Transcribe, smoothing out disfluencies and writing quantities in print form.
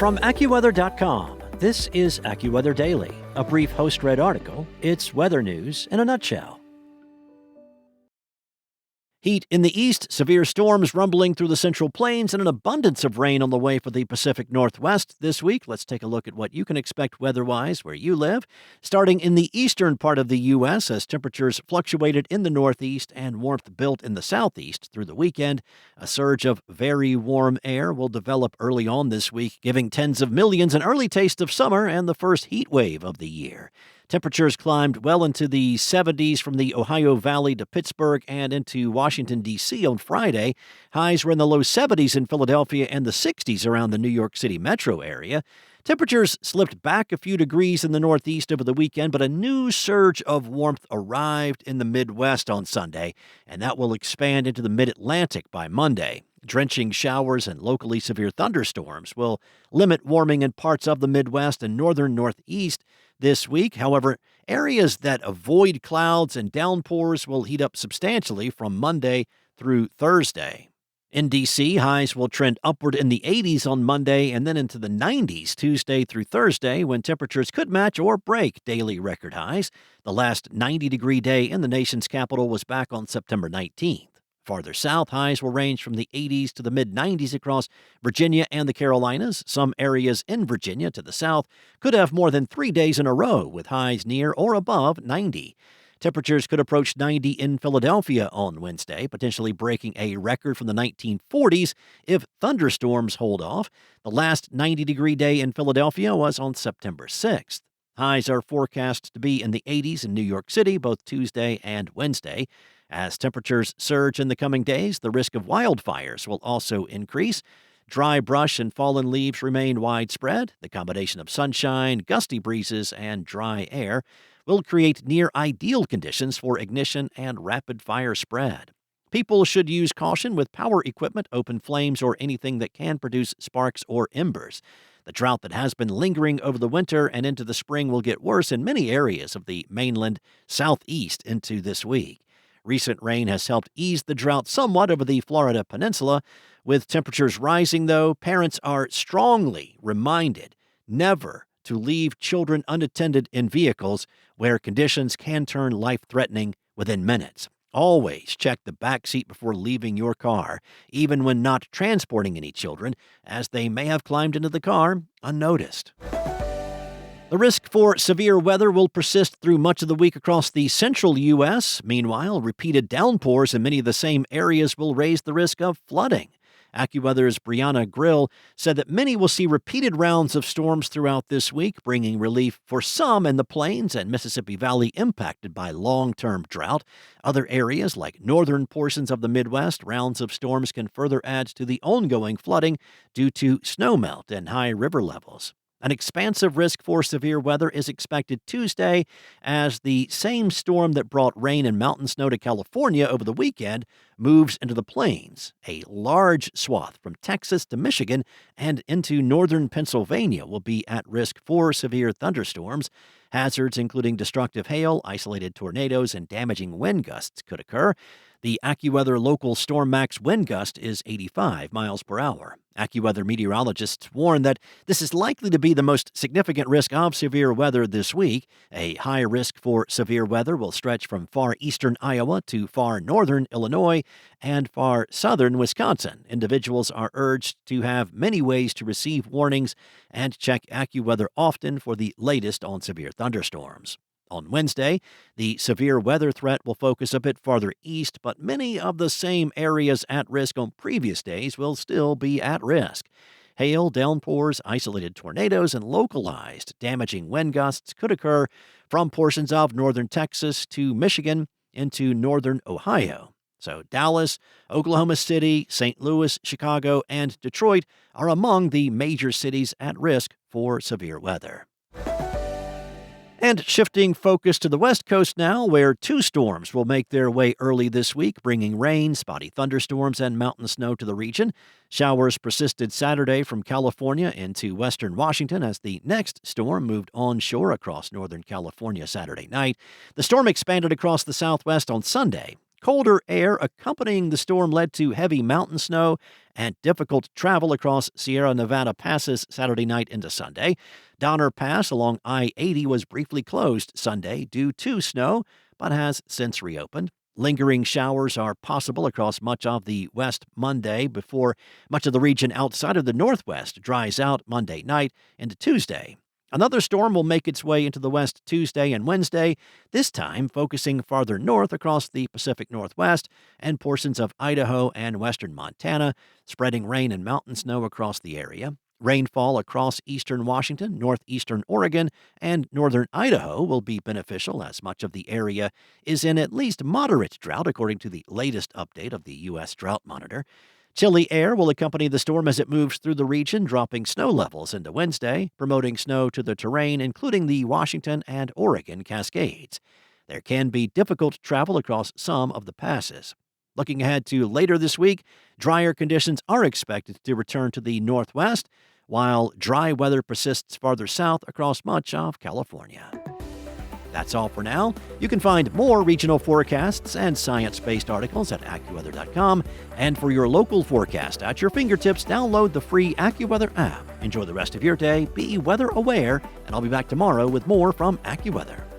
From AccuWeather.com, this is AccuWeather Daily, a brief host-read article. It's weather news in a nutshell. Heat in the east, severe storms rumbling through the Central Plains, and an abundance of rain on the way for the Pacific Northwest this week. Let's take a look at what you can expect weather-wise where you live. Starting in the eastern part of the U.S. as temperatures fluctuated in the northeast and warmth built in the southeast through the weekend. A surge of very warm air will develop early on this week, giving tens of millions an early taste of summer and the first heat wave of the year. Temperatures climbed well into the 70s from the Ohio Valley to Pittsburgh and into Washington, D.C. on Friday. Highs were in the low 70s in Philadelphia and the 60s around the New York City metro area. Temperatures slipped back a few degrees in the Northeast over the weekend, but a new surge of warmth arrived in the Midwest on Sunday, and that will expand into the Mid-Atlantic by Monday. Drenching showers and locally severe thunderstorms will limit warming in parts of the Midwest and northern Northeast this week. However, areas that avoid clouds and downpours will heat up substantially from Monday through Thursday. In D.C., highs will trend upward in the 80s on Monday and then into the 90s Tuesday through Thursday, when temperatures could match or break daily record highs. The last 90-degree day in the nation's capital was back on September 19th. Farther south, highs will range from the 80s to the mid-90s across Virginia and the Carolinas. Some areas in Virginia to the south could have more than 3 days in a row with highs near or above 90. Temperatures could approach 90 in Philadelphia on Wednesday, potentially breaking a record from the 1940s if thunderstorms hold off. The last 90-degree day in Philadelphia was on September 6th. Highs are forecast to be in the 80s in New York City both Tuesday and Wednesday. As temperatures surge in the coming days, the risk of wildfires will also increase. Dry brush and fallen leaves remain widespread. The combination of sunshine, gusty breezes, and dry air will create near-ideal conditions for ignition and rapid fire spread. People should use caution with power equipment, open flames, or anything that can produce sparks or embers. The drought that has been lingering over the winter and into the spring will get worse in many areas of the mainland southeast into this week. Recent rain has helped ease the drought somewhat over the Florida peninsula. With temperatures rising, though, parents are strongly reminded never to leave children unattended in vehicles where conditions can turn life-threatening within minutes. Always check the back seat before leaving your car, even when not transporting any children, as they may have climbed into the car unnoticed. The risk for severe weather will persist through much of the week across the central U.S. Meanwhile, repeated downpours in many of the same areas will raise the risk of flooding. AccuWeather's Brianna Grill said that many will see repeated rounds of storms throughout this week, bringing relief for some in the Plains and Mississippi Valley impacted by long-term drought. Other areas, like northern portions of the Midwest, rounds of storms can further add to the ongoing flooding due to snowmelt and high river levels. An expansive risk for severe weather is expected Tuesday as the same storm that brought rain and mountain snow to California over the weekend moves into the plains. A large swath from Texas to Michigan and into northern Pennsylvania will be at risk for severe thunderstorms. Hazards including destructive hail, isolated tornadoes, and damaging wind gusts could occur. The AccuWeather local Storm Max wind gust is 85 miles per hour. AccuWeather meteorologists warn that this is likely to be the most significant risk of severe weather this week. A high risk for severe weather will stretch from far eastern Iowa to far northern Illinois and far southern Wisconsin. Individuals are urged to have many ways to receive warnings and check AccuWeather often for the latest on severe thunderstorms. On Wednesday, the severe weather threat will focus a bit farther east, but many of the same areas at risk on previous days will still be at risk. Hail, downpours, isolated tornadoes, and localized damaging wind gusts could occur from portions of northern Texas to Michigan into northern Ohio. So Dallas, Oklahoma City, St. Louis, Chicago, and Detroit are among the major cities at risk for severe weather. And shifting focus to the West Coast now, where two storms will make their way early this week, bringing rain, spotty thunderstorms, and mountain snow to the region. Showers persisted Saturday from California into western Washington as the next storm moved onshore across northern California Saturday night. The storm expanded across the southwest on Sunday, Colder air accompanying the storm led to heavy mountain snow and difficult travel across Sierra Nevada passes Saturday night into Sunday. Donner Pass along I-80 was briefly closed Sunday due to snow, but has since reopened. Lingering showers are possible across much of the west Monday before much of the region outside of the northwest dries out Monday night into Tuesday. Another storm will make its way into the west Tuesday and Wednesday, this time focusing farther north across the Pacific Northwest and portions of Idaho and western Montana, spreading rain and mountain snow across the area. Rainfall across eastern Washington, northeastern Oregon, and northern Idaho will be beneficial as much of the area is in at least moderate drought, according to the latest update of the U.S. Drought Monitor. Chilly air will accompany the storm as it moves through the region, dropping snow levels into Wednesday, promoting snow to the terrain, including the Washington and Oregon Cascades. There can be difficult travel across some of the passes. Looking ahead to later this week, drier conditions are expected to return to the northwest, while dry weather persists farther south across much of California. That's all for now. You can find more regional forecasts and science-based articles at AccuWeather.com. And for your local forecast at your fingertips, download the free AccuWeather app. Enjoy the rest of your day, be weather aware, and I'll be back tomorrow with more from AccuWeather.